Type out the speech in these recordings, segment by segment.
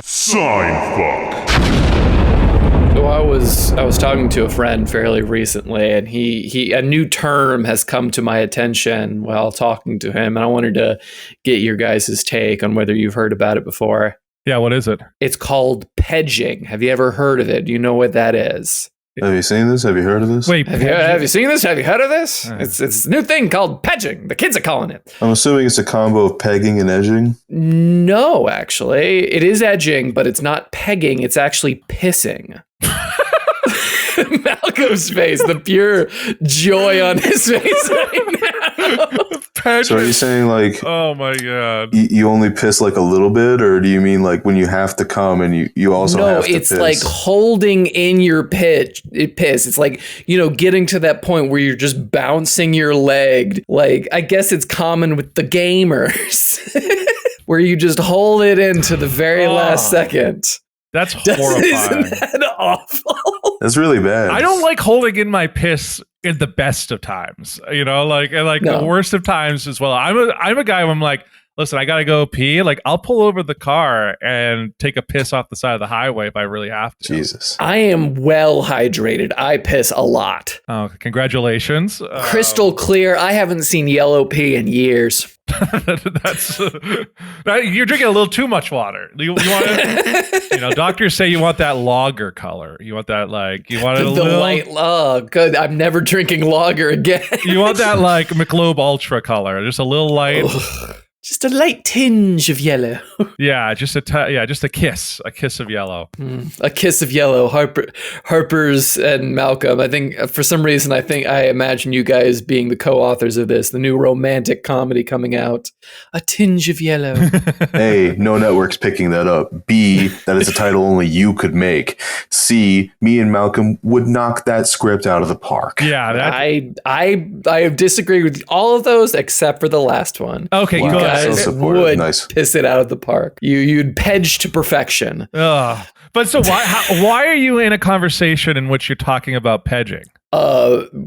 Sorry. Seinfuck. So I was talking to a friend fairly recently, and he a new term has come to my attention while talking to him, and I wanted to get your guys' take on whether you've heard about it before. Yeah, what is it? It's called pedging. Have you ever heard of it? Do you know what that is? Have you seen this? Have you heard of this? Wait, Have you seen this? Have you heard of this? It's a new thing called pedging. The kids are calling it. I'm assuming it's a combo of pegging and edging. No, actually. It is edging, but it's not pegging. It's actually pissing. Malcolm's face, the pure joy on his face right now. So are you saying like, oh my God, you only piss like a little bit, or do you mean like when you have to come and you also have to piss? No, it's like holding in your piss. It's like, getting to that point where you're just bouncing your leg. Like, I guess it's common with the gamers where you just hold it in to the very last second. That's horrifying. Isn't that awful? That's really bad. I don't like holding in my piss in the best of times, the worst of times as well. I'm a guy where I'm like, listen, I gotta go pee. Like, I'll pull over the car and take a piss off the side of the highway if I really have to. Jesus. I am well hydrated. I piss a lot. Oh, congratulations. Crystal clear. I haven't seen yellow pee in years. That's you're drinking a little too much water. You want to, doctors say you want that lager color. You want that you want it a little light. Oh, good. I'm never drinking lager again. You want that McLeod Ultra color, just a little light. Ugh. Just a light tinge of yellow. Yeah, just a kiss of yellow. A kiss of yellow. Harper's and Malcolm. I think for some reason, I imagine you guys being the co-authors of this, the new romantic comedy coming out. A tinge of yellow. A, no network's picking that up. B, that is a title only you could make. C, me and Malcolm would knock that script out of the park. Yeah, I disagree with all of those except for the last one. Okay, wow. good. Would nice. Piss it out of the park. You'd pedge to perfection. Ugh. But so why are you in a conversation in which you're talking about pedging?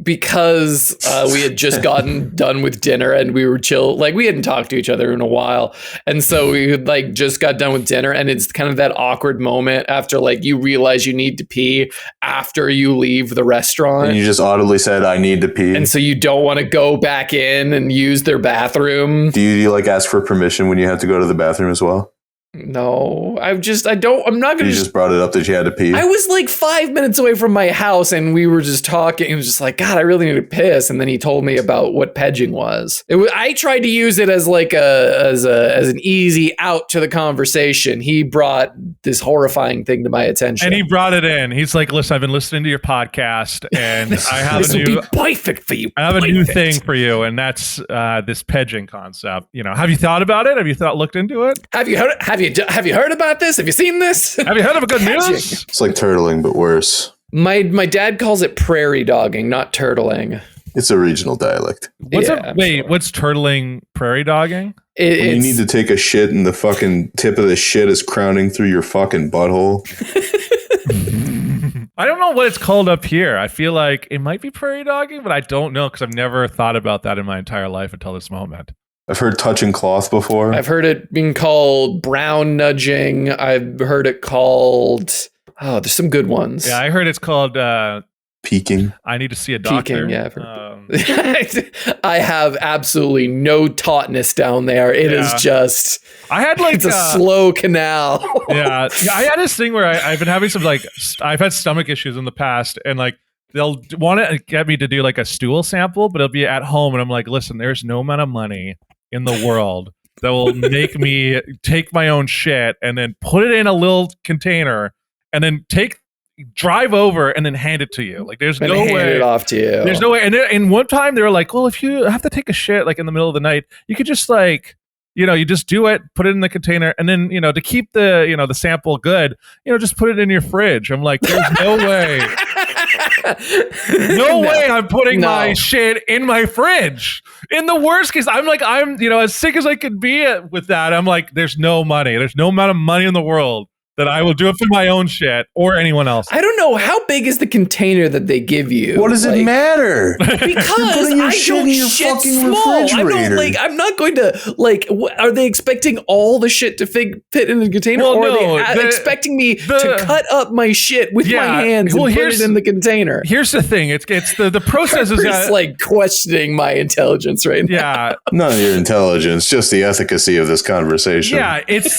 Because we had just gotten done with dinner and we were chill. Like, we hadn't talked to each other in a while. And so we just got done with dinner, and it's kind of that awkward moment after you realize you need to pee after you leave the restaurant. And you just audibly said, I need to pee. And so you don't want to go back in and use their bathroom. Do you ask for permission when you have to go to the bathroom as well? No, I'm not going to. You just brought it up that you had to pee? I was 5 minutes away from my house and we were just talking. It was just God, I really need to piss. And then he told me about what pedging was. I tried to use it as as an easy out to the conversation. He brought this horrifying thing to my attention. And he brought it in. He's like, listen, I've been listening to your podcast and I have this will be perfect for you. I have a new thing for you. And that's this pedging concept. Have you thought about it? Have you looked into it? Have you heard about this? Have you seen this? Have you heard of a good news? It's like turtling, but worse. My dad calls it prairie dogging, not turtling. It's a regional dialect. What's turtling prairie dogging? You need to take a shit and the fucking tip of the shit is crowning through your fucking butthole. I don't know what it's called up here. I feel like it might be prairie dogging, but I don't know because I've never thought about that in my entire life until this moment. I've heard touching cloth before. I've heard it being called brown nudging. I've heard it called... Oh, there's some good ones. Yeah, I heard it's called... peeking. I need to see a doctor. Peeking, yeah. I've heard I have absolutely no tautness down there. It is just... I had it's a slow canal. Yeah. I had this thing where I've been having some I've had stomach issues in the past, and they'll want to get me to do a stool sample, but it'll be at home, and I'm like, listen, there's no amount of money in the world that will make me take my own shit and then put it in a little container and then drive over and then hand it to you. There's no way. Hand it off to you. There's no way. And one time they were like, well, if you have to take a shit in the middle of the night, you could just you just do it, put it in the container, and then, to keep the sample good, just put it in your fridge. I'm like, there's no way. No way I'm putting my shit in my fridge. In the worst case, I'm as sick as I could be with that. I'm like, there's no money. There's no amount of money in the world that I will do it for my own shit or anyone else. I don't know, how big is the container that they give you? What does it matter? Because your I shit don't in your shit fucking small. refrigerator. I'm not going to are they expecting all the shit to fit in the container, Well, or no, are they expecting me to cut up my shit with my hands and put it in the container? Here's the thing: it's the process is Harper's like questioning my intelligence right now. yeah, None of your intelligence, just the efficacy of this conversation. yeah. It's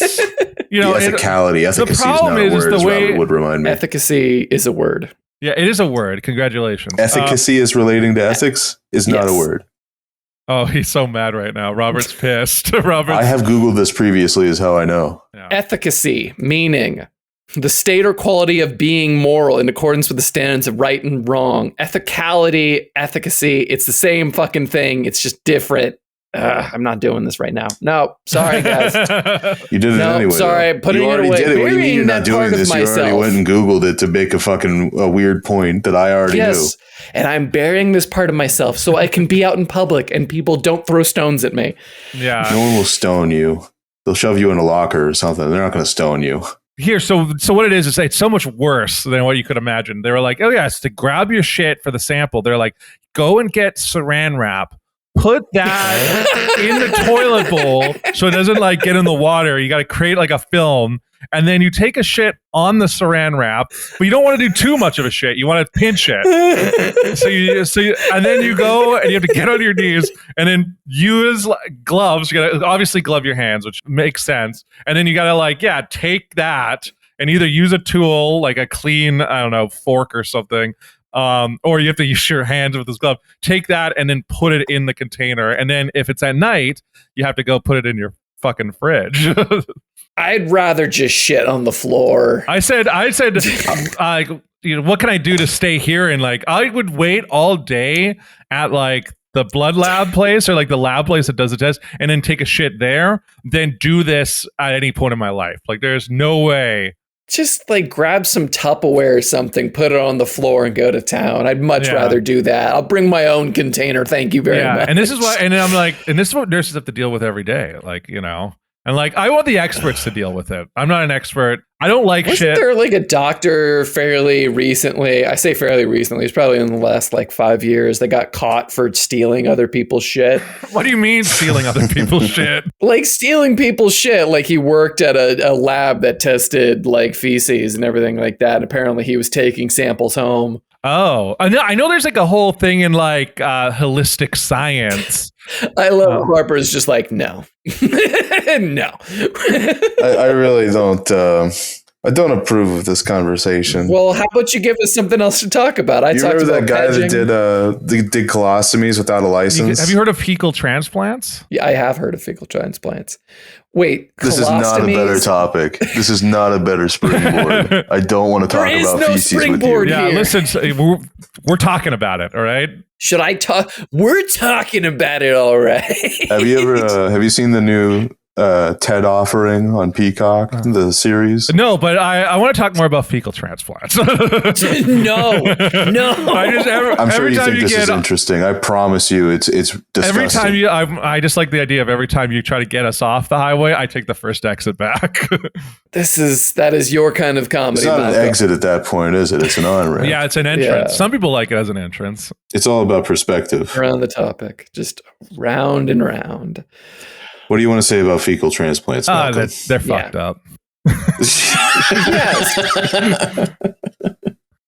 The ethicality. Efficacy is problem not a is word, the as way- Robert would remind me. Efficacy is a word. yeah, it is a word. Congratulations. Efficacy is relating to ethics is not a Yes. word. Oh, he's so mad right now. Robert's pissed. Robert's, I have Googled this previously, is how I know. yeah. Efficacy, meaning the state or quality of being moral in accordance with the standards of right and wrong. Ethicality, efficacy, it's the same fucking thing. It's just different. I'm not doing this right now. No, sorry, guys. You did it No, anyway. sorry, though. putting you it already away. did it. What do you mean you're Burying not that part doing of this? You already myself. went and Googled it to make a weird point that I already Yes, and I'm burying this part of myself so I can be out in public and people don't throw stones at me. yeah. knew. No one will stone you. They'll shove you in a locker or something. They're not going to stone you. Here, so what it is it's so much worse than what you could imagine. They were like, oh yes, to grab your shit for the sample. They're like, go and get saran wrap. Put that in the toilet bowl so it doesn't like get in the water. You got to create like a film, and then you take a shit on the saran wrap, but you don't want to do too much of a shit. You want to pinch it. So and then you go and you have to get on your knees and then use gloves. You got to obviously glove your hands, which makes sense. And then you got to take that and either use a tool like a clean, I don't know, fork or something. Or you have to use your hands with this glove. Take that and then put it in the container. And then if it's at night, you have to go put it in your fucking fridge. I'd rather just shit on the floor. I said, what can I do to stay here? And I would wait all day at the blood lab place or the lab place that does the test, and then take a shit there. Then do this at any point in my life. There's no way. Just grab some Tupperware or something, put it on the floor and go to town. I'd much rather do that. I'll bring my own container. Thank you very much. And this is what, and I'm and this is what nurses have to deal with every day. And I want the experts to deal with it. I'm not an expert. I don't like shit. Wasn't there a doctor fairly recently? I say fairly recently. It's probably in the last 5 years. That got caught for stealing other people's shit. What do you mean stealing other people's shit? Stealing people's shit. He worked at a lab that tested feces and everything like that. Apparently he was taking samples home. Oh, I know there's a whole thing in holistic science. I love Harper's just no. No. I really don't. I don't approve of this conversation. Well, how about you give us something else to talk about? You remember that guy that did colostomies without a license? Have you heard of fecal transplants? Yeah, I have heard of fecal transplants. Wait, this is not a better topic. This is not a better springboard. I don't want to talk about feces with you. Yeah, listen, we're talking about it. All right. Should I talk? We're talking about it. All right. Have you seen the new TED offering on Peacock, the series? No, but I want to talk more about fecal transplants. No. I'm sure you think this is interesting. I promise you, it's disgusting. Every time I just like the idea of every time you try to get us off the highway, I take the first exit back. That is your kind of comedy. It's not an exit at that point, is it? It's an on-ramp. Yeah, it's an entrance. Yeah. Some people like it as an entrance. It's all about perspective. Around the topic, just round and round. What do you want to say about fecal transplants, Malcolm? They're fucked up. Yes.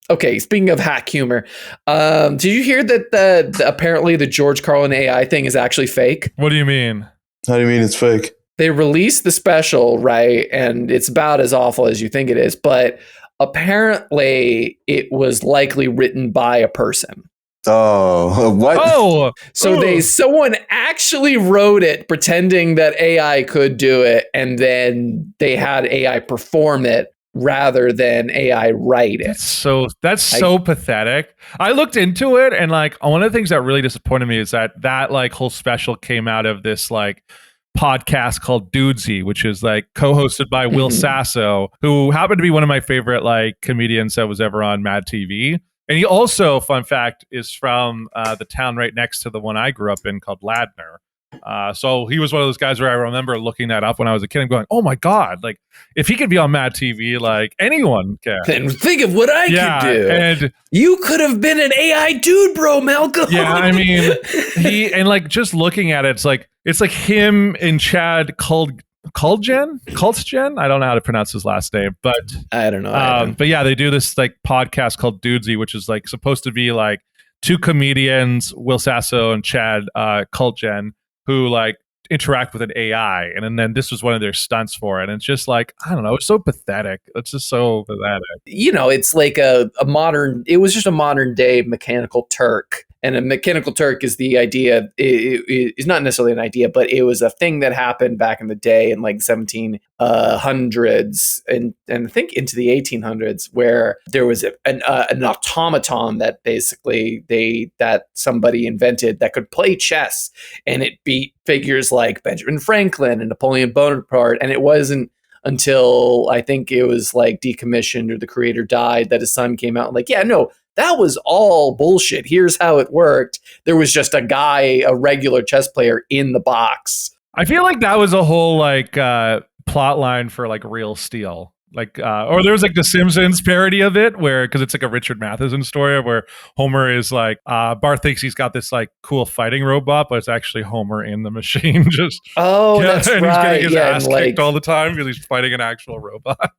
Okay, speaking of hack humor, did you hear that apparently the George Carlin AI thing is actually fake? What do you mean? How do you mean it's fake? They released the special, right? And it's about as awful as you think it is, but apparently it was likely written by a person. Oh, what? Oh, so someone actually wrote it pretending that AI could do it, and then they had AI perform it rather than AI write it. That's so pathetic. I looked into it, and one of the things that really disappointed me is that whole special came out of this podcast called Dudesy, which is co-hosted by Will Sasso, who happened to be one of my favorite comedians that was ever on Mad TV. And he also, fun fact, is from the town right next to the one I grew up in called Ladner. So he was one of those guys where I remember looking that up when I was a kid and going, "Oh my god! Like if he could be on Mad TV, like anyone can." And think of what I could do. And you could have been an AI dude, bro, Malcolm. yeah, I mean, like just looking at it, it's like him and Chad Kultgen. I don't know how to pronounce his last name, but I don't know. But yeah, they do this like podcast called Dudesy, which is like supposed to be like two comedians, Will Sasso and Chad Kultgen, who like interact with an AI, and then this was one of their stunts for it. And it's just like, I don't know, it's so pathetic. It's just so pathetic. It's like it was just a modern day Mechanical Turk. And a Mechanical Turk is the idea, it's not necessarily an idea, but it was a thing that happened back in the day in like 1700s and I think into the 1800s, where there was an automaton that basically that somebody invented that could play chess, and it beat figures like Benjamin Franklin and Napoleon Bonaparte. And it wasn't until I think it was like decommissioned or the creator died that his son came out and like, yeah, no, that was all bullshit. Here's how it worked. There was just a guy, a regular chess player in the box. I feel like that was a whole like plot line for like Real Steel. Like, or there was like the Simpsons parody of it where, cause it's like a Richard Matheson story where Homer is like, Bart thinks he's got this like cool fighting robot, but it's actually Homer in the machine. Just, that's and right. he's getting his ass kicked all the time because he's fighting an actual robot.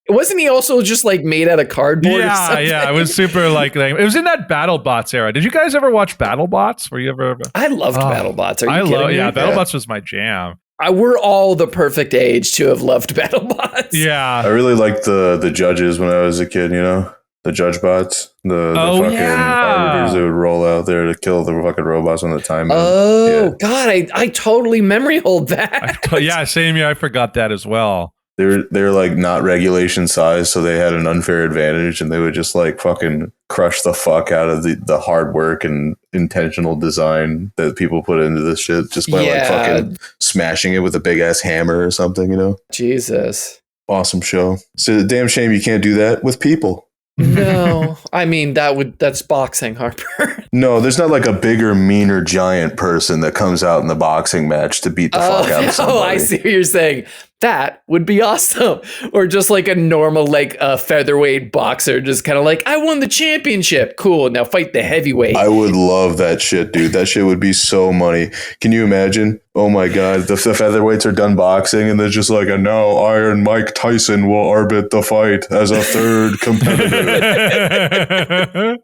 Wasn't he also just like made out of cardboard? Yeah. It was super like, it was in that BattleBots era. Did you guys ever watch BattleBots? Were you ever? I loved BattleBots. Are you kidding me? Yeah, BattleBots was my jam. We're all the perfect age to have loved BattleBots. Yeah. I really liked the judges when I was a kid, the judge bots, the fucking arbiters that would roll out there to kill the fucking robots on the time. God, I totally memory hold that. Yeah, same here. I forgot that as well. They're like not regulation size, so they had an unfair advantage, and they would just like fucking crush the fuck out of the hard work and intentional design that people put into this shit just by like fucking smashing it with a big ass hammer or something, Jesus. Awesome show. It's a damn shame you can't do that with people. No, I mean that's boxing, Harper. No, there's not like a bigger, meaner giant person that comes out in the boxing match to beat the fuck out of somebody. Oh, I see what you're saying. That would be awesome. Or just like a normal, like a featherweight boxer, just kind of like, I won the championship. Cool. Now fight the heavyweight. I would love that shit, dude. That shit would be so money. Can you imagine? Oh my God. The featherweights are done boxing and they're just like, and now Iron Mike Tyson will arbit the fight as a third competitor.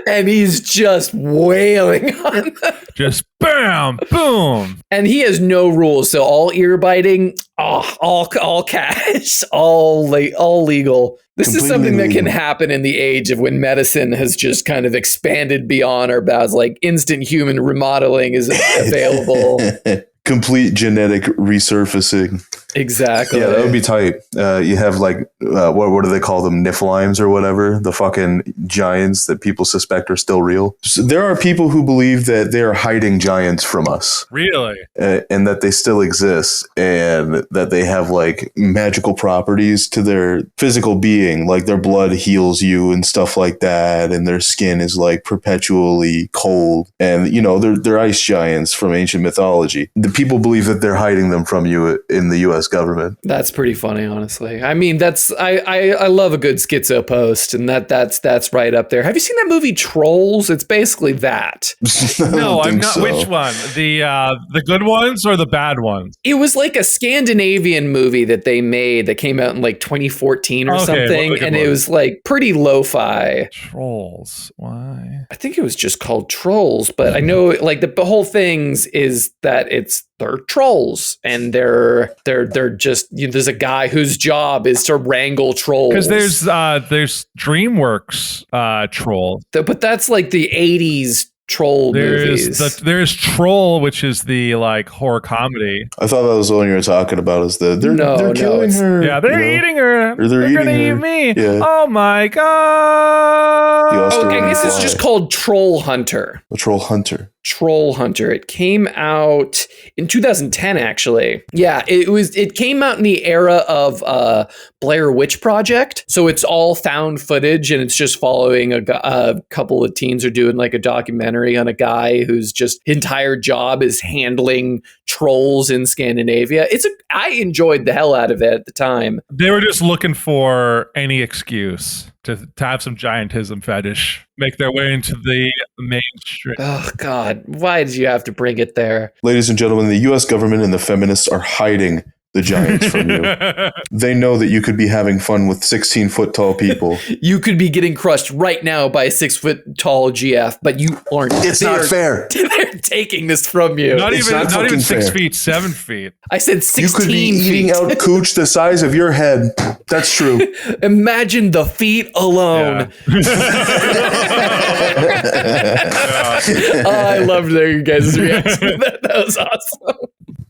And he's just wailing on them. Just bam, boom. And he has no rules. So all ear biting, all cash, all legal. This is something that can happen in the age of when medicine has just kind of expanded beyond our bounds. Like instant human remodeling is available. Complete genetic resurfacing. Exactly. Yeah, that would be tight. You have like, what do they call them? Niflheims or whatever? The fucking giants that people suspect are still real. So there are people who believe that they are hiding giants from us. Really? And that they still exist and that they have like magical properties to their physical being. Like their blood heals you and stuff like that. And their skin is like perpetually cold. And, they're ice giants from ancient mythology. The people believe that they're hiding them from you in the U.S. government. That's pretty funny, honestly. I mean, I love a good schizo post, and that's right up there. Have you seen that movie Trolls? It's basically that. No, I'm not. So. Which one? The good ones or the bad ones? It was like a Scandinavian movie that they made that came out in like 2014 or something, and it was like pretty lo-fi. Trolls. Why? I think it was just called Trolls, but I know like the whole things is that they're trolls, and they're just there's a guy whose job is to wrangle trolls. Because there's DreamWorks trolls, but that's like the 80s troll movies. There's Troll, which is the like horror comedy. I thought that was the one you were talking about. They're killing her. Yeah, they're eating her. Or they're gonna eat me. Yeah. Oh my god. Okay, I guess it's just called Troll Hunter. A Troll Hunter. Troll Hunter. It came out in 2010, actually. Yeah, it came out in the era of Blair Witch Project. So it's all found footage, and it's just following a couple of teens are doing like a documentary on a guy whose just entire job is handling trolls in Scandinavia. I enjoyed the hell out of it at the time. They were just looking for any excuse to have some giantism fetish make their way into the mainstream. Oh, God. Why did you have to bring it there? Ladies and gentlemen, the U.S. government and the feminists are hiding the giants from you. They know that you could be having fun with 16-foot tall people. You could be getting crushed right now by a 6-foot tall GF, but you aren't. It's not fair. They're taking this from you. Not It's even not not even fucking 6 fair. feet, 7 feet. I said 16 You could be eating feet. out cooch the size of your head. That's true. Imagine the feet alone. I loved you guys' reaction. That was awesome.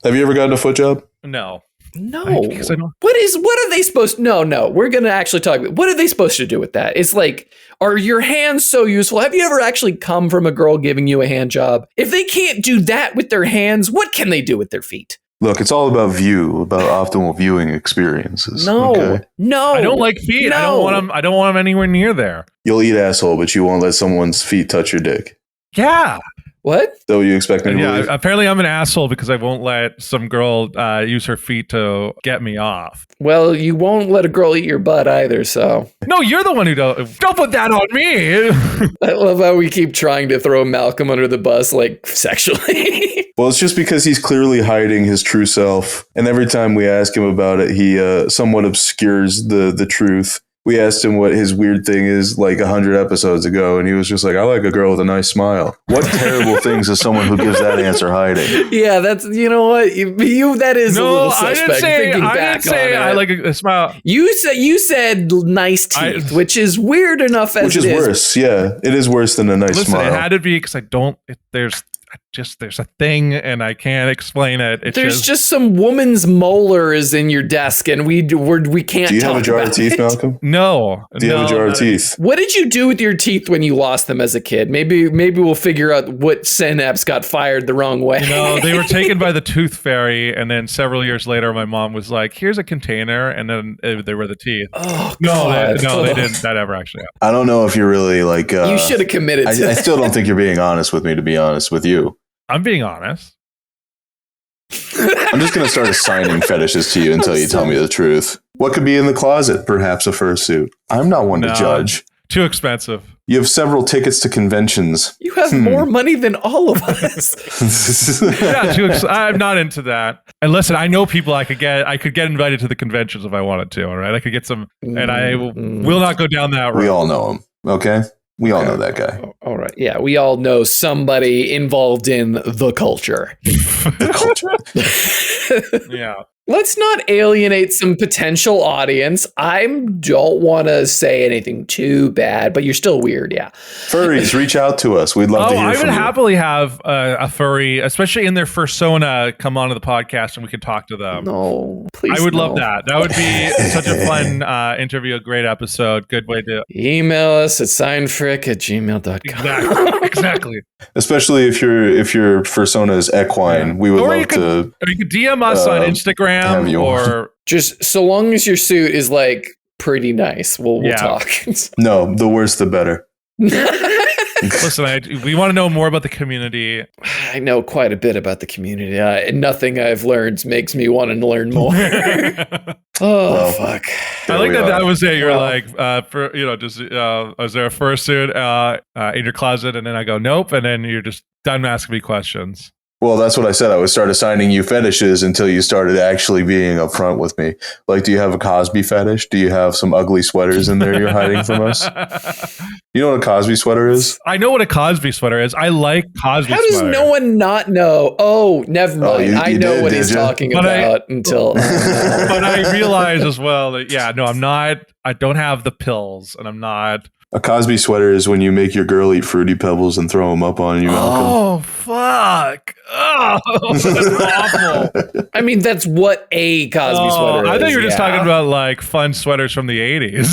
Have you ever gotten a foot job? No. No. Because I don't. What are they supposed No, we're going to actually talk about what are they supposed to do with that? It's like, are your hands so useful? Have you ever actually come from a girl giving you a hand job? If they can't do that with their hands, what can they do with their feet? Look, it's all about about optimal viewing experiences. No. Okay? No. I don't like feet. No. I don't want them anywhere near there. You'll eat asshole, but you won't let someone's feet touch your dick. Yeah. What? Is that what you expect me to Yeah. believe? Apparently, I'm an asshole because I won't let some girl use her feet to get me off. Well, you won't let a girl eat your butt either, so. No, you're the one who don't put that on me. I love how we keep trying to throw Malcolm under the bus, like, sexually. Well, it's just because he's clearly hiding his true self. And every time we ask him about it, he somewhat obscures the truth. We asked him what his weird thing is like 100 episodes ago, and he was just like, I like a girl with a nice smile. What terrible things is someone who gives that answer hiding? Yeah, that's, you know what? You that is a little I suspect. didn't say. Thinking I back didn't say on I it. like a smile. You said nice teeth, which is weird enough as Which is it is. worse. Yeah, it is worse than a nice Listen, smile. it had to be because I don't. There's a thing, and I can't explain it. It's There's just some woman's molars in your desk, and we can't. Do you have talk a jar of about teeth, it. Malcolm? no. Do you have a jar of teeth? What did you do with your teeth when you lost them as a kid? Maybe we'll figure out what synapse got fired the wrong way. No, they were taken by the tooth fairy, and then several years later, my mom was like, "Here's a container," and then they were the teeth. Oh, No, God. they didn't. That ever actually happened. I don't know if you're really like. You should have committed to I that. still don't think you're being honest with me, to be honest with you. I'm being honest. I'm just going to start assigning fetishes to you until you tell me the truth. What could be in the closet? Perhaps a fursuit. I'm not one to No. judge. Too expensive. You have several tickets to conventions. You have more money than all of us. Yeah, I'm not into that. And listen, I know people I could get invited to the conventions if I wanted to. All right, I could get some, and I will not go down that road. We all know him. Okay, we all know that guy. Oh, all right. Yeah, we all know somebody involved in the culture. The culture. Yeah. Let's not alienate some potential audience. I don't want to say anything too bad, but you're still weird, yeah. Furries, reach out to us. We'd love to hear I from would you. happily have a furry, especially in their fursona, come onto the podcast and we could talk to them. No, please. I would love no. that. That would be such a fun interview, a great episode, good way to. Email us at seinfuck@gmail.com. Exactly. Especially if your fursona is equine, we would Or love to. Or you could DM us on have Instagram you or. Just so long as your suit is like pretty nice, we'll Yeah. talk. No, the worse the better. Listen, we want to know more about the community. I know quite a bit about the community. Nothing I've learned makes me want to learn more. Well, Fuck. I like we that. are. That was it. You're Well- like, is there a fursuit in your closet? And then I go, nope. And then you're just done asking me questions. Well, that's what I said. I would start assigning you fetishes until you started actually being upfront with me. Like, do you have a Cosby fetish? Do you have some ugly sweaters in there you're hiding from us? You know what a Cosby sweater is? I know what a Cosby sweater is. I like Cosby How does sweater. no one not know? Oh, never mind. Oh, you I know did, what did he's ya? talking But about until. But I realize as well that, I'm not, I don't have the pills and I'm not. A Cosby sweater is when you make your girl eat Fruity Pebbles and throw them up on you, Malcolm. Oh, fuck. Oh, that's awful. I mean, that's what a Cosby sweater is. I thought you were just talking about like fun sweaters from the 80s.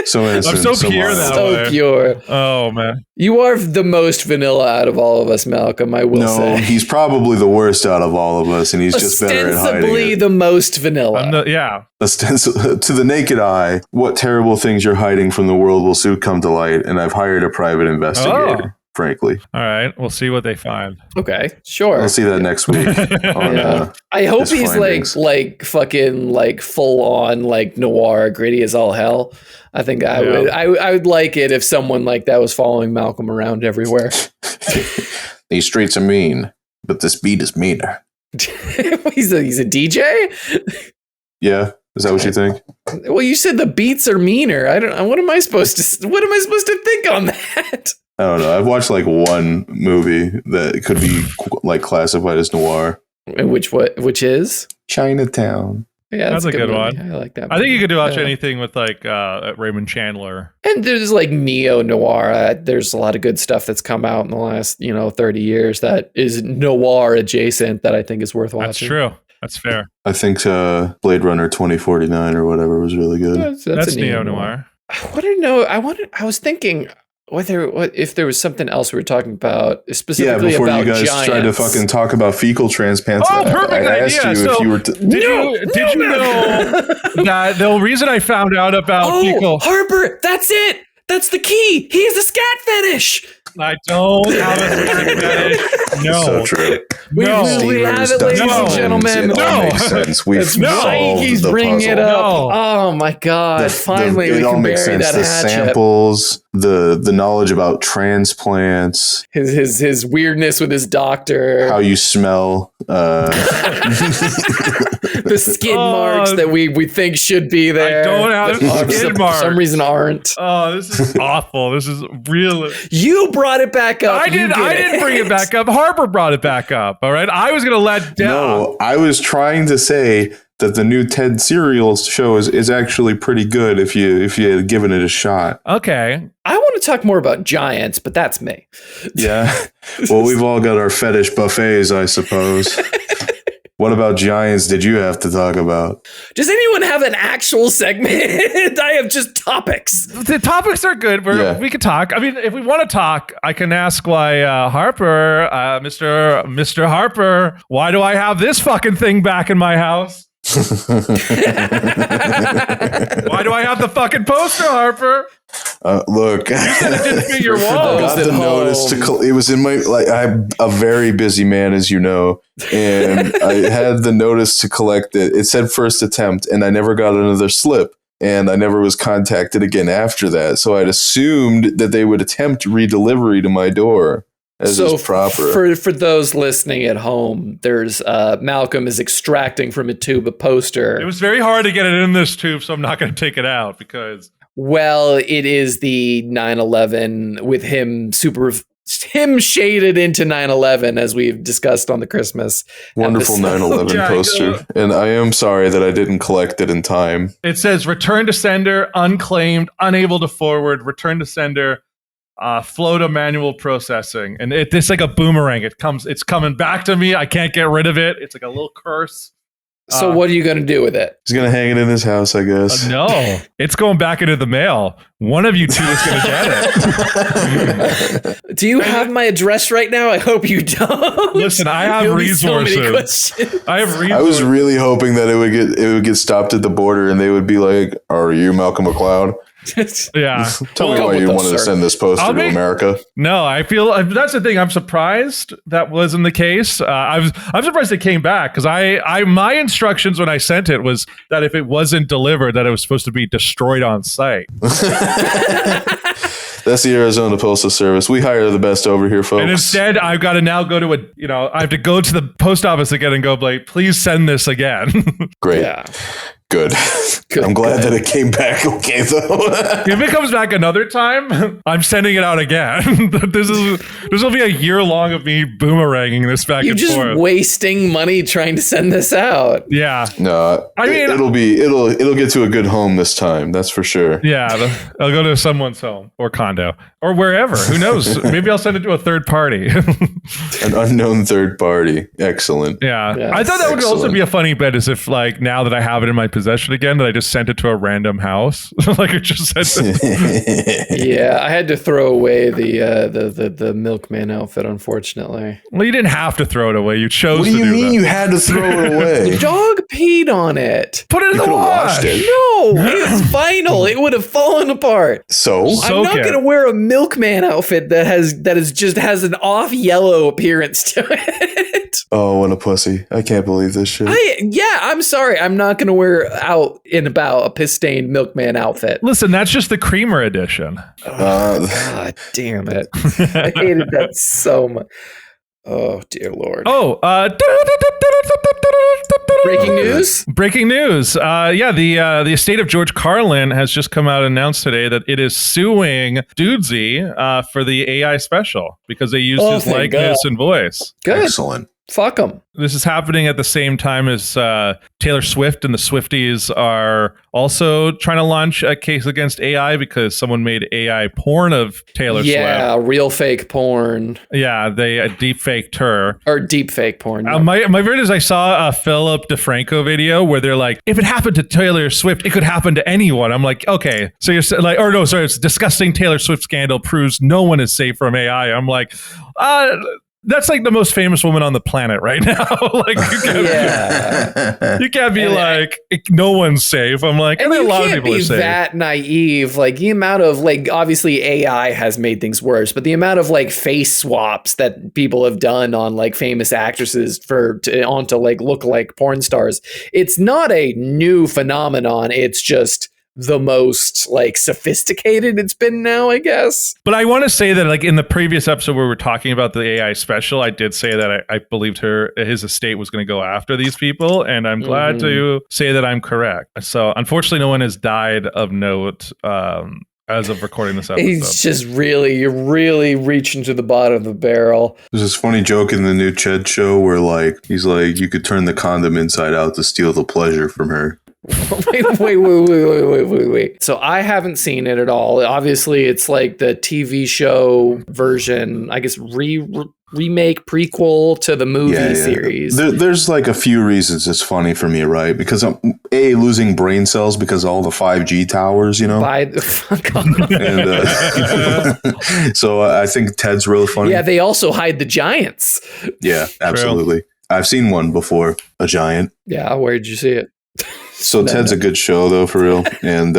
So innocent, I'm so pure mild. that So way. pure. Oh, man. You are the most vanilla out of all of us, Malcolm, I will No, say. he's probably the worst out of all of us, and he's just better at hiding Ostensibly it. the most vanilla. Yeah. To the naked eye, what terrible things you're hiding from the world will soon come to light, and I've hired a private investigator, frankly. All right. We'll see what they find. Okay, sure. I'll see that next week. Yeah. I hope his he's findings. like fucking like full on like noir, gritty as all hell. I think I would like it if someone like that was following Malcolm around everywhere. These streets are mean, but this beat is meaner. he's a DJ? Yeah, is that what you think? Well, you said the beats are meaner. I don't. What am I supposed to think on that? I don't know. I've watched like one movie that could be like classified as noir. Which is Chinatown. Yeah, That's a good movie. one. I like that. I think you could watch Yeah. anything with like Raymond Chandler. And there's like neo noir. There's a lot of good stuff that's come out in the last 30 years that is noir adjacent that I think is worth watching. That's true. That's fair. I think Blade Runner 2049 or whatever was really good. That's neo noir. I want to know. I was thinking if there was something else we were talking about specifically before about you guys giants. tried to fucking talk about fecal transplants. Oh, perfect I asked idea. you if So- you were. Did you know that the reason I found out about fecal? Harper, that's it. That's the key. He has a scat fetish. I don't have a scat fetish. No. So true. We No. really have it, ladies and gentlemen. It all No. makes sense. We've That's right. solved He's the bringing puzzle. it up. No. Oh my God! Finally, we it all can makes bury sense. that The hatchet. samples, the knowledge about transplants, His weirdness with his doctor, how you smell. the skid marks that we think should be there. I don't have that skid for marks. some reason aren't. Oh, this is awful. This is real. You brought it back up. I didn't bring it back up. Harper brought it back up. All right. I was going to let down. No, I was trying to say that the new Ted Serial show is actually pretty good if you had given it a shot. Okay. I want to talk more about giants, but that's me. Yeah. Well, we've all got our fetish buffets, I suppose. What about giants did you have to talk about? Does anyone have an actual segment? I have just topics. The topics are good. We could talk. I mean, if we want to talk, I can ask why Harper, Mr. Harper, why do I have this fucking thing back in my house? Why do I have the fucking poster, Harper? Look, It didn't fit your I wall. got the notice it was in my I'm a very busy man, as you know, and I had the notice to collect it. It said first attempt, and I never got another slip, and I never was contacted again after that. So I'd assumed that they would attempt redelivery to my door as is proper. For those listening at home, there's Malcolm is extracting from a tube a poster. It was very hard to get it in this tube, so I'm not going to take it out because. Well, it is the 9/11 with him shaded into 9/11 as we've discussed on the Christmas Wonderful episode. 9/11 poster, and I am sorry that I didn't collect it in time. It says return to sender, unclaimed, unable to forward, return to sender, flow to manual processing. And it's like a boomerang. It's coming back to me. I can't get rid of it. It's like a little curse. So what are you going to do with it? He's gonna hang it in his house, I guess. No, it's going back into the mail. One of you two is going to get it. Do you have my address right now? I hope you don't. Listen, I have There'll be so many resources. questions. I have resources. I was really hoping that it would get stopped at the border, and they would be like, "Are you Malcolm McLeod? Yeah. Tell me Come why with you us, wanted to sir. send this poster I'll to make- America." No, I feel that's the thing. I'm surprised that wasn't the case. I'm surprised it came back because my instructions when I sent it was that if it wasn't delivered, that it was supposed to be destroyed on site. That's the Arizona Postal Service. We hire the best over here, folks. And instead, I've got to now go to I have to go to the post office again and go like, please send this again. Great. Yeah. Good. I'm glad that it came back okay, though. If it comes back another time, I'm sending it out again. This will be a year long of me boomeranging this back You're and just forth. wasting money trying to send this out. Yeah. No, I mean, it'll get to a good home this time. That's for sure. Yeah, I'll go to someone's home or condo or wherever. Who knows? Maybe I'll send it to a third party. An unknown third party. Excellent. Yeah. Yeah, I thought that would also excellent. be a funny bit, as if like now that I have it in my possession again, that I just sent it to a random house. Like it just said. Yeah, I had to throw away the milkman outfit, unfortunately. Well, you didn't have to throw it away. You chose What do to you do mean that. you had to throw it away? The dog peed on it. Put it in You the could've wash. washed it. No, it's vinyl. It would have fallen apart. So? I'm Soak not it. going to wear a milkman outfit that has an off yellow appearance to it. Oh, what a pussy. I can't believe this shit. I'm sorry. I'm not going to wear out and about a piss-stained milkman outfit. Listen, that's just the creamer edition. God damn it. I hated that so much. Oh, dear Lord. Oh, Breaking news? Breaking news. The estate of George Carlin has just come out and announced today that it is suing Dudesy for the AI special because they used his thank likeness God. and voice. Good. Excellent. Fuck them. This is happening at the same time as Taylor Swift and the Swifties are also trying to launch a case against AI because someone made AI porn of Taylor Yeah, Swift. real fake porn. Yeah, they deep faked her. Or deep fake porn. My favorite is I saw a Philip DeFranco video where they're like, if it happened to Taylor Swift, it could happen to anyone. I'm like, okay, so you're like, or no, sorry, it's disgusting Taylor Swift scandal proves no one is safe from AI. I'm like, that's like the most famous woman on the planet right now. Like, you can't be And like, no one's safe. I'm like, And I mean, you a lot of can't people are be safe. that naive. Like the amount of obviously AI has made things worse, but the amount of face swaps that people have done on famous actresses onto look like porn stars, it's not a new phenomenon. It's just the most sophisticated it's been now, I guess. But I want to say that in the previous episode where we were talking about the AI special, I did say that I believed his estate was going to go after these people, and I'm glad to say that I'm correct. So unfortunately, no one has died of note as of recording this episode. He's just you're really reaching to the bottom of the barrel. There's this funny joke in the new Ched show where he's like, you could turn the condom inside out to steal the pleasure from her. Wait. So I haven't seen it at all. Obviously, it's like the TV show version, I guess, remake prequel to the movie series. There's a few reasons it's funny for me, right? Because I'm losing brain cells because of all the 5G towers, By the fuck off. And so I think Ted's really funny. Yeah, they also hide the giants. Yeah, absolutely. I've seen one before, a giant. Yeah, where'd you see it? So Ted's a good show though, for real, and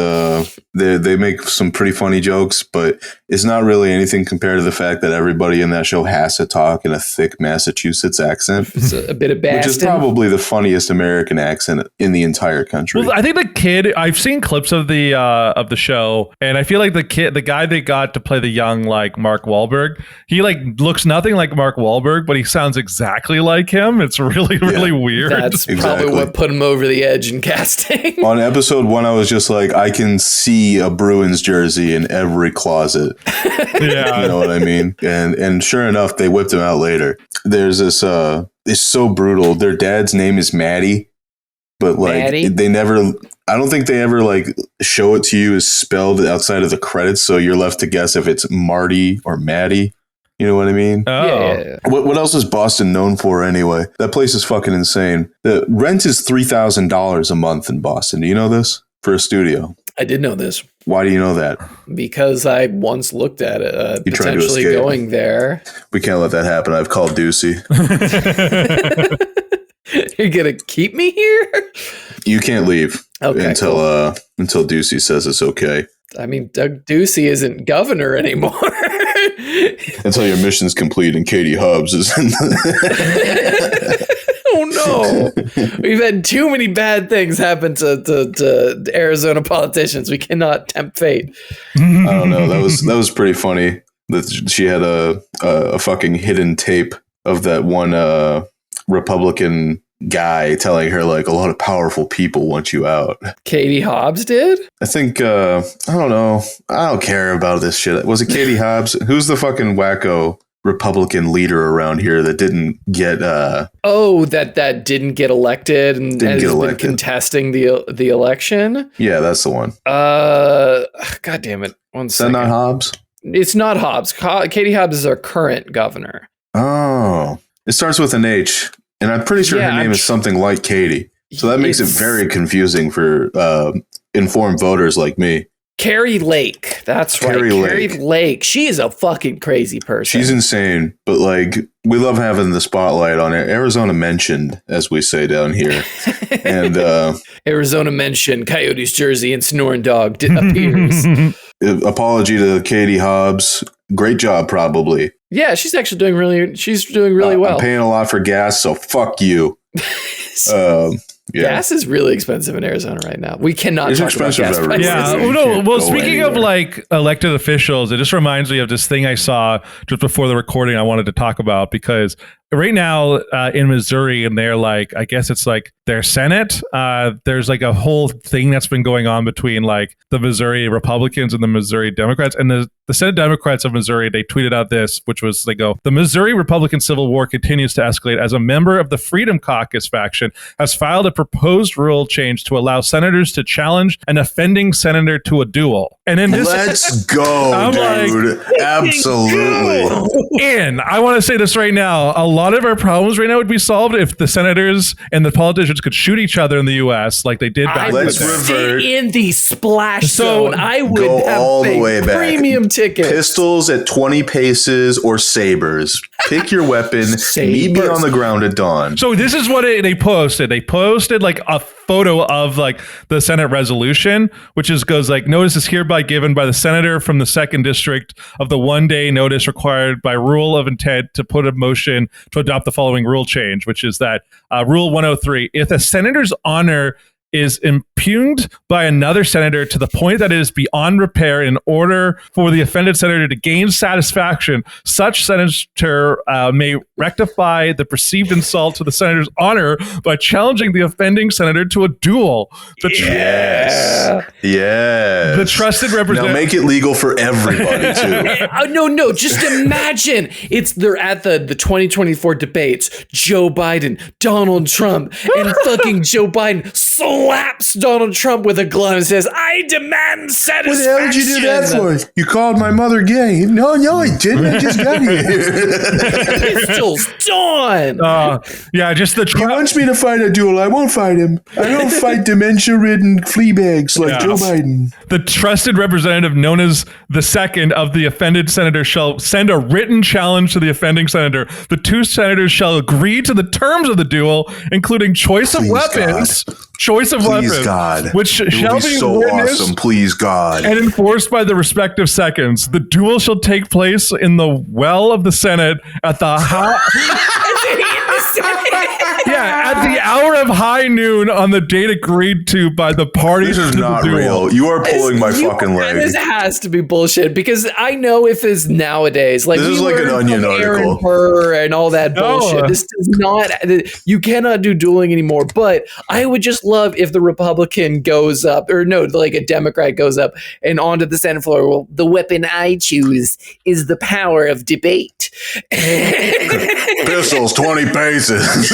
they make some pretty funny jokes, but it's not really anything compared to the fact that everybody in that show has to talk in a thick Massachusetts accent. It's a bit of Boston. Which is probably the funniest American accent in the entire country. Well, I think the kid, I've seen clips of the show, and I feel like the guy they got to play the young Mark Wahlberg, he looks nothing like Mark Wahlberg, but he sounds exactly like him. It's really weird. That's probably what put him over the edge in casting. On episode 1, I was just like, I can see a Bruins jersey in every closet. Yeah. You know what I mean? And sure enough, they whipped him out later. There's this, it's so brutal. Their dad's name is Maddie, but Maddie? they never, I don't think they ever show it to you as spelled outside of the credits. So you're left to guess if it's Marty or Maddie. You know what I mean? Oh. Yeah. What else is Boston known for anyway? That place is fucking insane. The rent is $3,000 a month in Boston. Do you know this? For a studio. I did know this Why do you know that? because I once looked at it, You tried to potentially escape. going there. We can't let that happen. I've called Ducey. You're going to keep me here? You can't leave until Ducey says it's okay. I mean, Doug Ducey isn't governor anymore. Until your mission's complete and Katie Hubbs is in Oh no! We've had too many bad things happen to Arizona politicians. We cannot tempt fate. I don't know. That was pretty funny. That she had a fucking hidden tape of that one Republican guy telling her like a lot of powerful people want you out. Katie Hobbs did? I think, I don't know. I don't care about this shit. Was it Katie Hobbs? Who's the fucking wacko Republican leader around here that didn't get that didn't get elected and has been contesting the election? Yeah, that's the one. God damn it. One second. Is that not Hobbs? It's not Hobbs. Katie Hobbs is our current governor. Oh. It starts with an H, and I'm pretty sure her name is something like Katie. So that makes it very confusing for informed voters like me. Carrie Lake. That's right. Carrie Lake. She is a fucking crazy person. She's insane, but like we love having the spotlight on her. Arizona mentioned, as we say down here. And Arizona mentioned Coyotes jersey and snoring dog appears. Apology to Katie Hobbs. Great job, probably. Yeah, she's actually doing really well. I'm paying a lot for gas, so fuck you. Yeah. Gas is really expensive in Arizona right now. We cannot talk about gas prices. Yeah. Well, speaking of like elected officials, it just reminds me of this thing I saw just before the recording I wanted to talk about, because right now in Missouri, and they're like, I guess it's like their Senate, there's like a whole thing that's been going on between like the Missouri Republicans and the Missouri Democrats. And the Senate Democrats of Missouri, they tweeted out this, which was, they go, the Missouri Republican Civil War continues to escalate as a member of the Freedom Caucus faction has filed a proposed rule change to allow senators to challenge an offending senator to a duel. And then this, let's go, dude. Like, absolutely. And I want to say this right now. A lot of our problems right now would be solved if the senators and the politicians could shoot each other in the U.S. like they did back then. Let's revert in the splash zone. I would go have all the way back. Premium tickets. Pistols at 20 paces or sabers. Pick your weapon. Meet me on the ground at dawn. So this is what they posted. They posted like a photo of like the Senate resolution, which goes like, notice is hereby given by the senator from the 2nd district of the 1-day notice required by rule of intent to put a motion to adopt the following rule change, which is that rule 103, if a senator's honor is impugned by another senator to the point that it is beyond repair in order for the offended senator to gain satisfaction, such senator may rectify the perceived insult to the senator's honor by challenging the offending senator to a duel. Yes. The trusted representative. Now make it legal for everybody, too. No. Just imagine they're at the 2024 debates. Joe Biden, Donald Trump, and fucking Joe Biden slaps Donald Trump with a glove and says, I demand satisfaction. What the hell did you do that for? You called my mother gay. No, I didn't. I just got here. Pistols, Dawn. Yeah, just the He wants me to fight a duel. I won't fight him. I don't fight dementia-ridden flea bags like Joe Biden. The trusted representative known as the second of the offended senator shall send a written challenge to the offending senator. The two senators shall agree to the terms of the duel, including choice of weapons. Please, God. Which shall be so witnessed awesome. Please, God. and enforced by the respective seconds. The duel shall take place in the well of the Senate at the at the hour of high noon on the date agreed to by the parties. This is not real. You are pulling my fucking leg. This has to be bullshit, because I know if it's nowadays, like, this is like an Onion article, Harper and all that bullshit. This does not. You cannot do dueling anymore. But I would just love if the Republican goes up, or no, like a Democrat goes up and onto the Senate floor. Well, the weapon I choose is the power of debate. Pistols, 20 paces.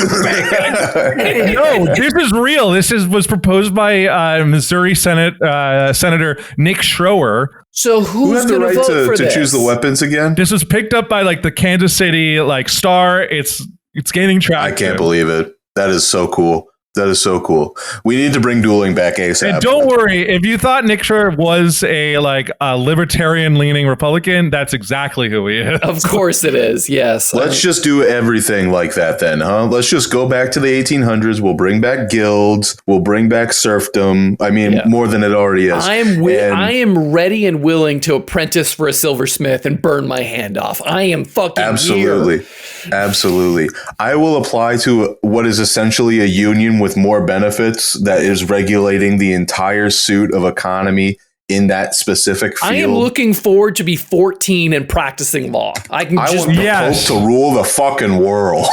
No, this is real. This was proposed by Missouri Senator Nick Schroer. So who's the right to choose the weapons again? This was picked up by like the Kansas City Star. It's gaining traction. I can't believe it. That is so cool. That is so cool. We need to bring dueling back ASAP. And don't worry, if you thought Nick Schroer was a libertarian-leaning Republican, that's exactly who he is. Of course it is. Yes. Let's just do everything like that then, huh? Let's just go back to the 1800s. We'll bring back guilds. We'll bring back serfdom. I mean, more than it already is. I am ready and willing to apprentice for a silversmith and burn my hand off. I am fucking Absolutely. here. Absolutely. I will apply to what is essentially a union with more benefits that is regulating the entire suit of economy in that specific field. I am looking forward to be 14 and practicing law. I want the Pope to rule the fucking world.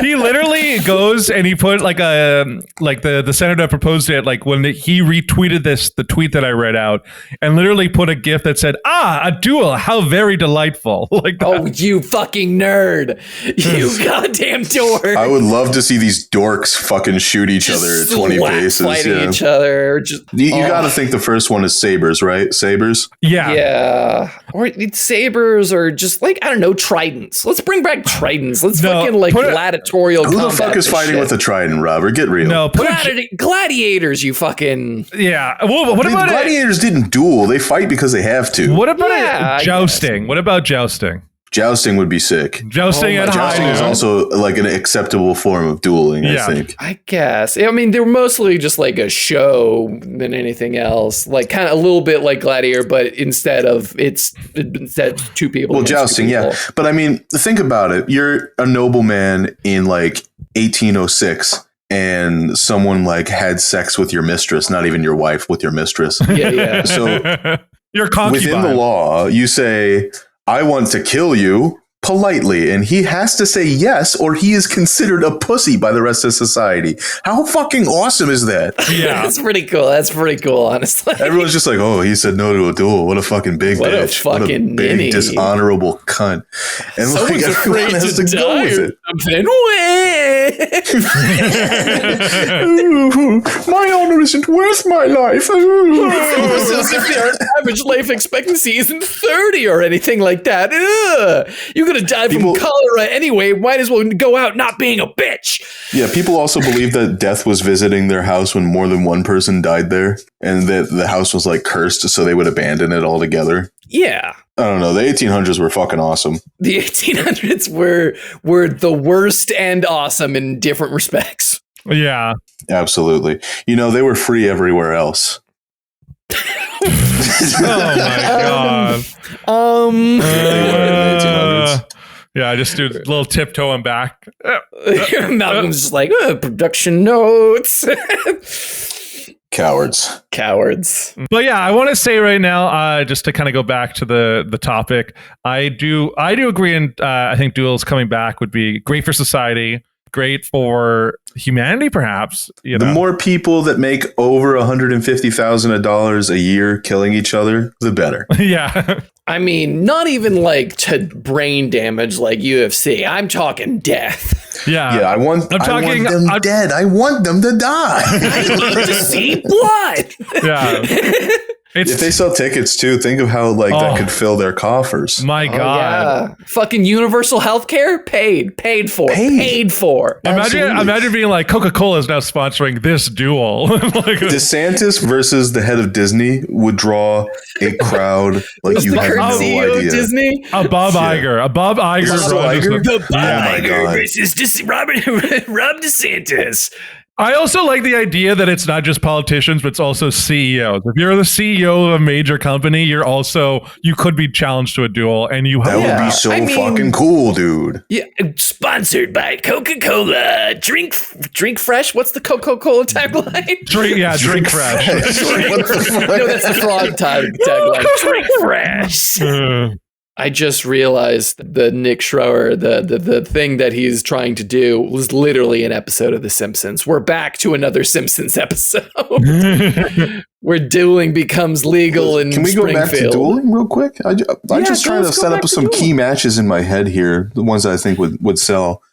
He literally goes and he put the senator that proposed it, like when he retweeted the tweet that I read out, and literally put a GIF that said, a duel, how very delightful. Like that. Oh, you fucking nerd. You goddamn dork. I would love to see these dorks fucking shoot each other at 20 paces. Fighting each other. You got to think the first one is sabers, right? Sabers? Yeah. Yeah. Or it's sabers or just like, I don't know, tridents. Let's bring back tridents. Let's fucking gladiatorial Who the fuck is fighting with a trident, Robert? Get real. No, gladiators, you fucking... Yeah. Well, what about gladiators didn't duel. They fight because they have to. What about jousting? What about jousting? Jousting would be sick. Jousting is also like an acceptable form of dueling, I think. I guess. I mean, they were mostly just like a show than anything else. Like kind of a little bit like Gladiator, but instead two people. Well, jousting, yeah. But I mean, think about it. You're a nobleman in like 1806. And someone like had sex with your mistress, not even your wife, with your mistress. Yeah. So you're concubine. Within the law, you say, I want to kill you politely. And he has to say yes, or he is considered a pussy by the rest of society. How fucking awesome is that? Yeah. That's pretty cool, honestly. Everyone's just like, oh, he said no to a duel. What a fucking big bitch. What a big, ninny. Dishonorable cunt. And someone's like, everyone has to go with it. My honor isn't worth my life. As if their average life expectancy isn't 30 or anything like that. You're gonna die from cholera anyway. Might as well go out not being a bitch. Yeah, people also believe that death was visiting their house when more than one person died there, and that the house was like cursed, so they would abandon it altogether. Yeah. I don't know. The 1800s were fucking awesome. The 1800s were the worst and awesome in different respects. Yeah. Absolutely. You know, they were free everywhere else. Oh my god. Yeah, I just do a little tiptoeing back. Malcolm's just like, production notes. Cowards. But yeah, I want to say right now, just to kind of go back to the topic, I do agree, and I think duels coming back would be great for society, great for humanity, perhaps. The more people that make over $150,000 a year killing each other, the better. Yeah. I mean, not even like to brain damage like UFC. I'm talking death. Yeah. I want them dead. I want them to die. I need to see blood. Yeah. If they sell tickets too, think of how that could fill their coffers. My God. Yeah. Fucking universal healthcare paid for. Imagine being like, Coca-Cola is now sponsoring this duel. DeSantis versus the head of Disney would draw a crowd like you have no idea. Of Disney? A Bob Iger. The Bob Iger versus Rob DeSantis. I also like the idea that it's not just politicians, but it's also CEOs. If you're the CEO of a major company, you could be challenged to a duel, and that would be so fucking cool, dude. Yeah, sponsored by Coca-Cola. Drink fresh. What's the Coca-Cola tagline? Drink fresh. No, that's the frog tagline. Drink fresh. I just realized the Nick Schroer, the thing that he's trying to do was literally an episode of The Simpsons. We're back to another Simpsons episode where dueling becomes legal in Springfield. Can we go back to dueling real quick? I'm just trying to set up some key matches in my head here, the ones that I think would sell.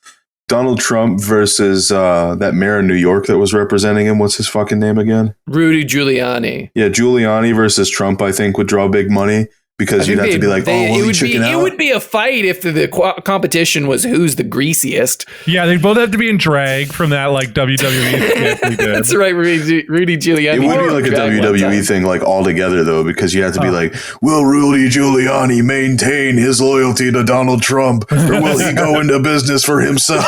Donald Trump versus that mayor of New York that was representing him. What's his fucking name again? Rudy Giuliani. Yeah, Giuliani versus Trump, I think, would draw big money. Because you'd have to be like, it would be a fight if the competition was who's the greasiest. Yeah, they'd both have to be in drag from that WWE skit we did. That's right, Rudy Giuliani. It would be like a WWE thing altogether, though, because you have to be like, will Rudy Giuliani maintain his loyalty to Donald Trump, or will he go into business for himself?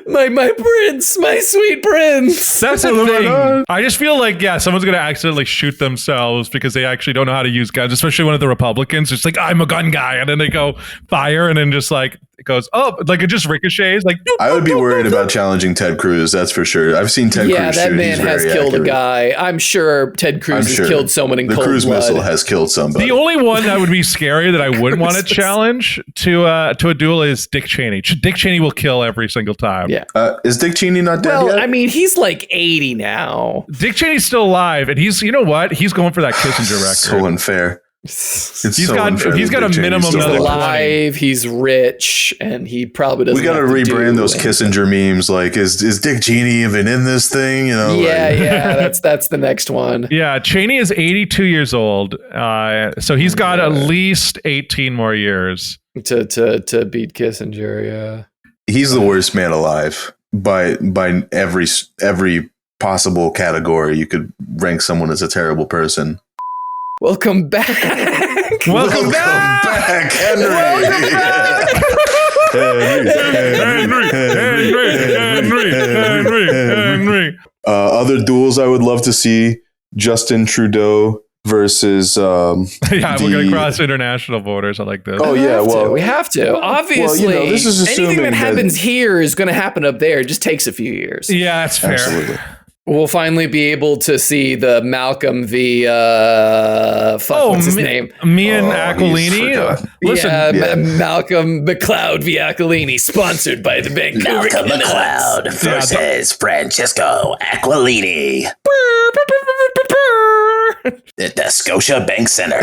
my prince, my sweet prince. That's the thing. I just feel like, someone's going to accidentally shoot themselves because they actually don't know how to use guns, especially one of the Republicans. It's like, I'm a gun guy. And then they go fire and then just like, it goes, oh, like it just ricochets. Like, I would be worried about challenging Ted Cruz. That's for sure. I've seen Ted Cruz shoot. Yeah, that man has killed a guy. I'm sure Ted Cruz has killed someone in cold blood. The Cruz missile has killed somebody. The only one that would be scary that I wouldn't want to challenge to a duel is Dick Cheney. Dick Cheney will kill every single time. Yeah. Is Dick Cheney not dead yet? I mean, he's like 80 now. Dick Cheney's still alive, and he's, you know what? He's going for that Kissinger record. So unfair. He's got a minimum he's alive, he's rich, and he probably doesn't. We got to rebrand those Kissinger memes. Like, is Dick Cheney even in this thing? You know? Yeah, that's the next one. Yeah, Cheney is 82 years old, so he's got at least 18 more years to beat Kissinger. Yeah, he's the worst man alive by every possible category. You could rank someone as a terrible person. Welcome back. Welcome back, Henry. Welcome back. Henry. Other duels I would love to see: Justin Trudeau versus. Yeah, we're gonna cross international borders. I like this. Oh yeah, well we have to. Obviously, well, this is anything that happens here is going to happen up there. It just takes a few years. Yeah, that's fair. Absolutely. We'll finally be able to see the Malcolm v. What's his name? Mian Aquilini. Listen, Malcolm McLeod v. Aquilini, sponsored by the Vancouver Malcolm McLeod versus Francesco Aquilini. The Scotia Bank Center.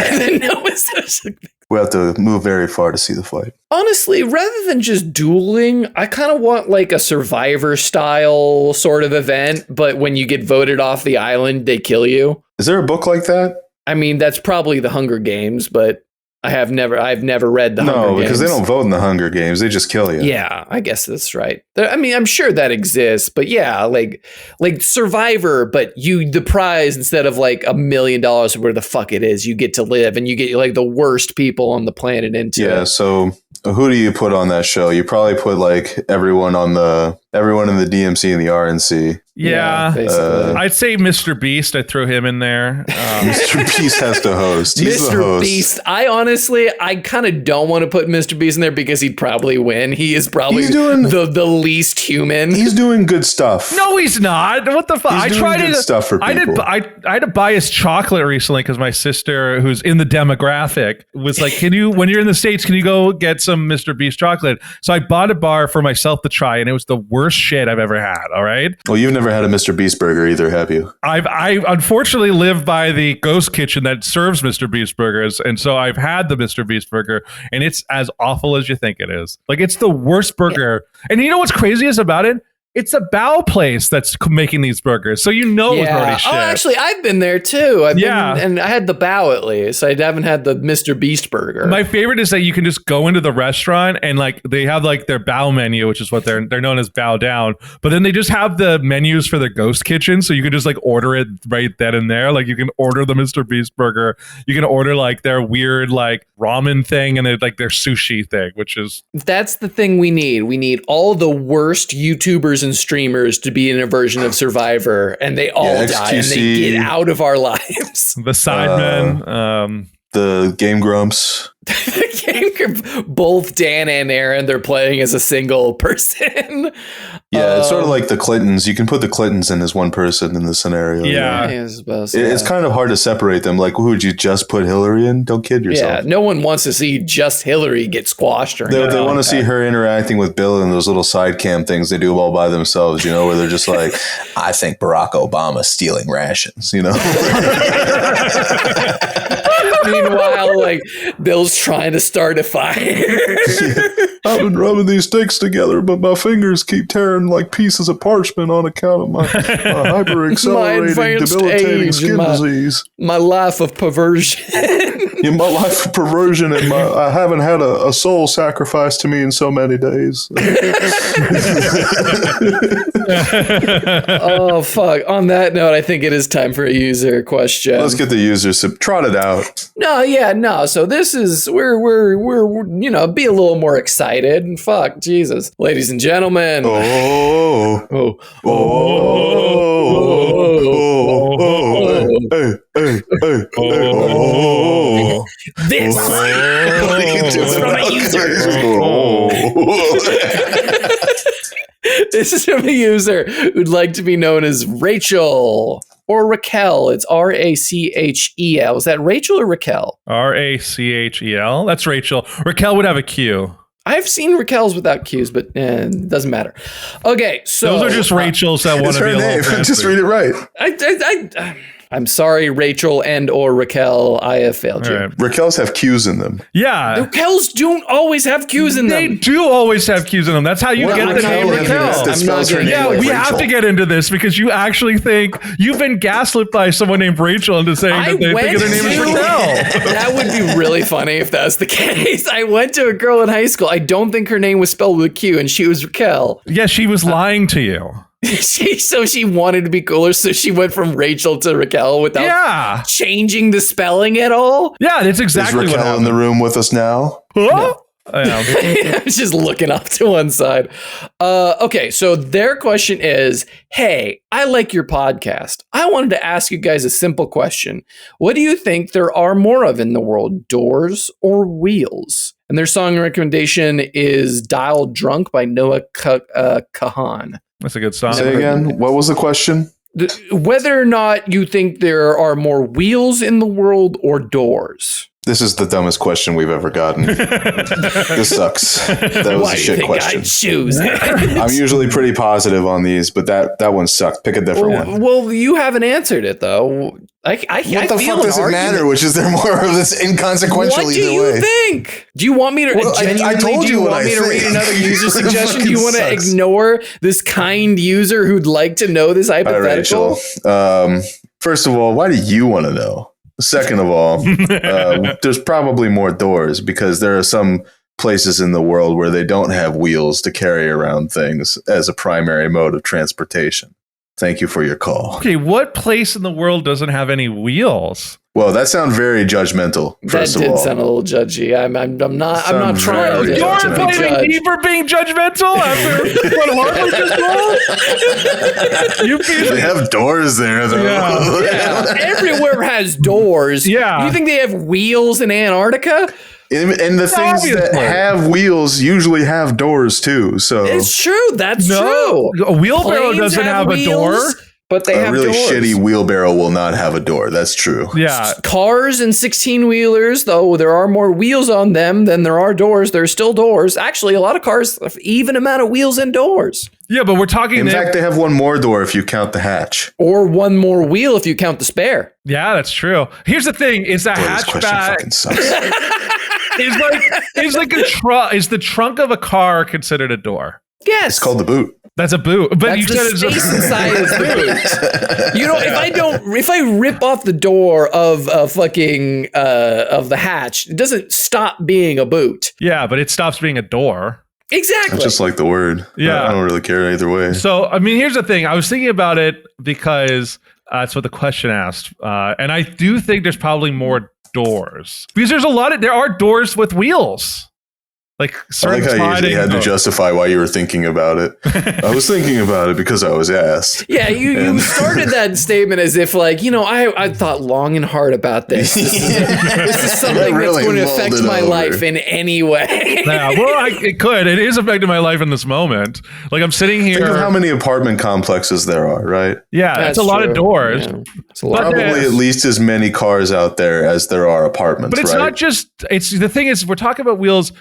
We have to move very far to see the fight. Honestly, rather than just dueling, I kind of want like a Survivor style sort of event, but when you get voted off the island, they kill you. Is there a book like that? I mean, that's probably the Hunger Games, but I've never read the Hunger Games. No, because they don't vote in the Hunger Games. They just kill you. Yeah, I guess that's right. I mean, I'm sure that exists, but yeah, like Survivor, but the prize, instead of like $1 million or where the fuck it is, you get to live and you get like the worst people on the planet into it. Yeah, so who do you put on that show? You probably put like everyone in the DMC and the RNC. Yeah, I'd say Mr. Beast. I'd throw him in there. Mr. Beast has to host. He's the host. Beast. I kind of don't want to put Mr. Beast in there because he'd probably win. He is probably the least human. He's doing good stuff. No, he's not. What the fuck? I tried good stuff for people. I had to buy his chocolate recently because my sister, who's in the demographic, was like, "Can you, when you're in the States, can you go get some Mr. Beast chocolate?" So I bought a bar for myself to try, and it was the worst shit I've ever had. All right. Well, you've never had a Mr. Beast burger either, have you? I unfortunately live by the ghost kitchen that serves Mr. Beast burgers, and so I've had the Mr. Beast burger, and it's as awful as you think it is. Like, it's the worst burger. And you know what's craziest about it? It's a Bao place that's making these burgers, so you know it's already shit. Oh, actually, I've been there too. And I had the Bao at least. I haven't had the Mr. Beast burger. My favorite is that you can just go into the restaurant and like they have like their Bao menu, which is what they're known as Bao Down. But then they just have the menus for the ghost kitchen, so you can just like order it right then and there. Like you can order the Mr. Beast burger, you can order like their weird like ramen thing, and like their sushi thing, which is that's the thing we need. We need all the worst YouTubers and streamers to be in a version of Survivor, and they all die and they get out of our lives. The Sidemen, the Game Grumps. Both Dan and Aaron, they're playing as a single person. Yeah, it's sort of like the Clintons. You can put the Clintons in as one person in this scenario. Yeah. It's kind of hard to separate them. Like, who would you just put Hillary in? Don't kid yourself. Yeah, no one wants to see just Hillary get squashed. They want to see her interacting with Bill in those little side cam things they do all by themselves, you know, where they're just like, I think Barack Obama's stealing rations, you know? Meanwhile, like, Bill's trying to start a fire. I've been rubbing these sticks together, but my fingers keep tearing like pieces of parchment on account of my hyper-accelerating, debilitating skin disease. My life of perversion. Yeah, my life of perversion, and I haven't had a soul sacrificed to me in so many days. Oh, fuck. On that note, I think it is time for a user question. Let's get the users to trot it out. No. So this is, we're you know, be a little more excited. And fuck, Jesus. Ladies and gentlemen. This is from a user. This is from a user who'd like to be known as Rachel or Raquel. It's Rachel. Is that Rachel or Raquel? Rachel. That's Rachel. Raquel would have a Q. I've seen Raquel's without Q's, but it doesn't matter. Okay, so those are just Rachels that want to be a little fancy. Just read it right. I'm sorry, Rachel and or Raquel. I have failed you. Right. Raquel's have Q's in them. Yeah. Raquel's don't always have Q's in them. They do always have Q's in them. That's how you get the name Raquel. Yeah, we have to get into this because you actually think you've been gaslit by someone named Rachel into saying that they think their name is Raquel. That would be really funny if that's the case. I went to a girl in high school. I don't think her name was spelled with a Q, and she was Raquel. Yeah, she was lying to you. She wanted to be cooler, so she went from Rachel to Raquel without changing the spelling at all. Yeah, that's exactly Is Raquel what happened. in the room with us now? No. I was just looking off to one side. Okay, so their question is, hey, I like your podcast. I wanted to ask you guys a simple question. What do you think there are more of in the world, doors or wheels? And their song recommendation is Dial Drunk by Noah Kahan. That's a good song. Say again. What was the question? Whether or not you think there are more wheels in the world or doors. This is the dumbest question we've ever gotten. This sucks. That was a shit question. I choose it? I'm usually pretty positive on these, but that one sucked. Pick a different one. Well, you haven't answered it though. What the fuck does it matter? Which is there more of this inconsequential what do either you way? think? Do you want me to genuinely? I told do you what want I me to think. read another user It suggestion? Do you want to sucks. ignore this kind user who'd like to know this Hi, hypothetical? Rachel. First of all, why do you want to know? Second of all, there's probably more doors because there are some places in the world where they don't have wheels to carry around things as a primary mode of transportation. Thank you for your call. Okay, what place in the world doesn't have any wheels? Well, that sounds very judgmental. That First of did all, sound a little judgy. I'm not trying to. very You're judgmental. blaming me for being judgmental after what Harper just told? You piece they of have doors there, though. Yeah. Everywhere has doors. Yeah. You think they have wheels in Antarctica? And the things that Obviously. have wheels usually have doors too. So It's true. That's No, true. a wheelbarrow Planes doesn't have a door. wheels, but they a have really doors. shitty wheelbarrow will not have a door. That's true. Yeah. Cars and 16-wheelers, though there are more wheels on them than there are doors, there's still doors. Actually, a lot of cars have even amount of wheels and doors. Yeah, but we're talking. In fact, they have one more door if you count the hatch. Or one more wheel if you count the spare. Yeah, that's true. Here's the thing: is that Boy, this question hatchback fucking sucks. is the trunk of a car considered a door? Yes. It's called the boot. That's a boot. But That's you the said it's space a inside the boot. You know, if I rip off the door of the hatch, it doesn't stop being a boot. Yeah, but it stops being a door. Exactly. I just like the word. Yeah. I don't really care either way. So, I mean, here's the thing. I was thinking about it because that's what the question asked. And I do think there's probably more doors. Because there are doors with wheels. Like I certain like how you sliding had to doors. justify why you were thinking about it. I was thinking about it because I was asked. Yeah, you started that statement as if like, you know, I thought long and hard about this. This is something really that's going to mulled affect it my over. life in any way. Yeah, well, it could. It is affecting my life in this moment. Like I'm sitting here. Think of how many apartment complexes there are, right? Yeah, that's a lot true. of doors. Yeah, it's a lot. But Probably at least as many cars out there as there are apartments, But it's right? not just. It's the thing is we're talking about wheels.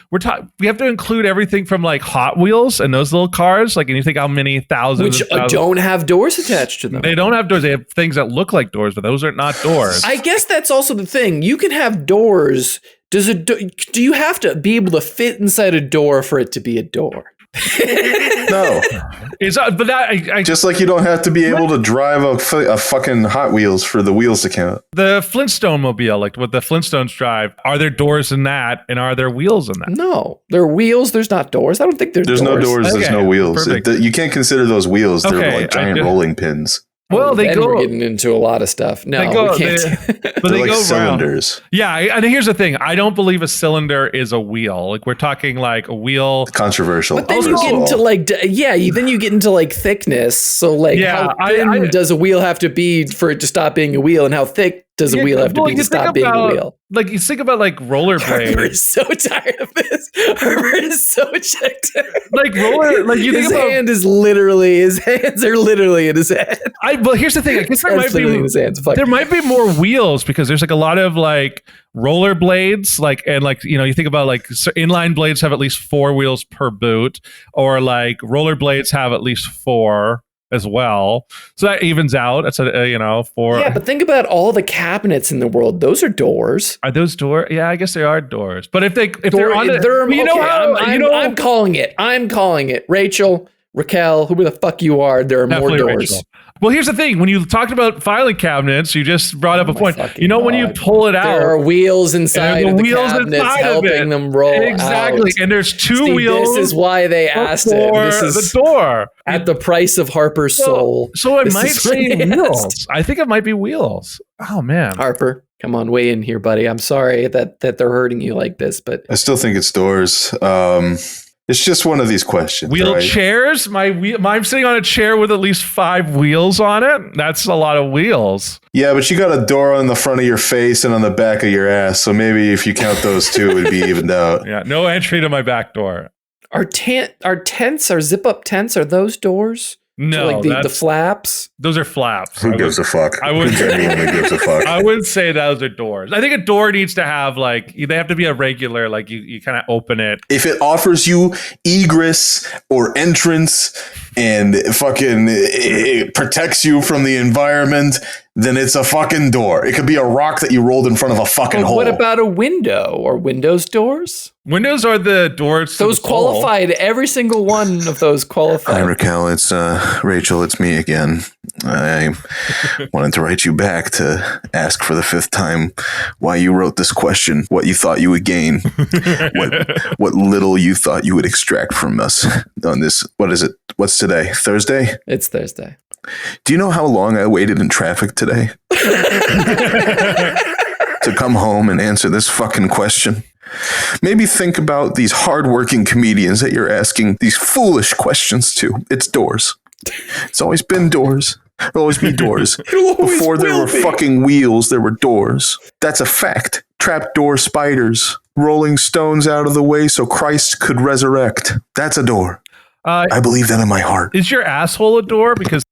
We have to include everything from like Hot Wheels and those little cars. Like, and you think how many thousands, Which and thousands- don't have doors attached to them. They don't have doors. They have things that look like doors, but those are not doors. I guess that's also the thing. You can have doors. Do you have to be able to fit inside a door for it to be a door? No. But that I Just like you don't have to be able to drive a fucking Hot Wheels for the wheels to count. the Flintstone mobile, like what the Flintstones drive, are there doors in that, and are there wheels in that? No, there are wheels. There's not doors. I don't think there's There's doors. no doors, there's Okay, no wheels. perfect. You can't consider those wheels. They're Okay, like giant I do- rolling pins. Well, they then go. we're getting into a lot of stuff. No, They go, we can't. but They're they like go cylinders. round. Yeah, and here's the thing: I don't believe a cylinder is a wheel. Like we're talking like a wheel. Controversial. But then first you of get all. into like, then you get into like thickness. So like, Yeah, how thin does a wheel have to be for it to stop being a wheel, and how thick does a wheel have to be to stop being a wheel? Like you think about like Harper rollerblades. is so tired of this. Harper is so checked out. Like you his think about. his hands are literally in his head. Well, here's the thing. I guess there Hands might literally in be his hands. Fuck. there might be more wheels because there's like a lot of like rollerblades, like and like you think about like inline blades have at least 4 wheels per boot, or like rollerblades have at least 4 as well. So that evens out. That's a 4. Yeah, but think about all the cabinets in the world. Those are doors. Are those doors? Yeah, I guess they are doors. But if they're on it, I'm calling it. I'm calling it. Rachel, Raquel, whoever the fuck you are, there are more Definitely doors. Rachel. Well, here's the thing. When you talked about filing cabinets, you just brought up a point. fucking When you God. pull it out, There are wheels inside and of the wheels cabinets inside of helping it. them roll Exactly. out. And there's 2 See, wheels. This is why they asked him. This is the door. at the price of Harper's soul. So it This might is what say they asked. wheels. I think it might be wheels. Oh man. Harper, come on, weigh in here, buddy. I'm sorry that they're hurting you like this, but I still think it's doors. It's just one of these questions. Wheelchairs? I'm sitting on a chair with at least 5 wheels on it. That's a lot of wheels. Yeah, but you got a door on the front of your face and on the back of your ass. So maybe if you count those two, it would be evened out. Yeah, no entry to my back door. our tents, our zip up tents, are those doors? No, So like the flaps. those are flaps. Who gives a fuck? I wouldn't- Who genuinely gives a fuck? I wouldn't say those are doors. I think a door needs to have they have to be a regular, like you kind of open it. If it offers you egress or entrance and it protects you from the environment, then it's a fucking door. It could be a rock that you rolled in front of a fucking But hole. what about a window or windows doors? Windows are the doors. to Those the soul. qualified. Every single one of those Hi, qualified. Raquel. It's Rachel. It's me again. I wanted to write you back to ask for the 5th time why you wrote this question, what you thought you would gain, what little you thought you would extract from us on this. What is it? What's today? Thursday? It's Thursday. Do you know how long I waited in traffic today to come home and answer this fucking question? Maybe think about these hardworking comedians that you're asking these foolish questions to. It's doors. It's always been doors. It'll always be doors. Before there were fucking wheels, there were doors. That's a fact. Trapdoor spiders, rolling stones out of the way so Christ could resurrect. That's a door. I believe that in my heart. Is your asshole a door? Because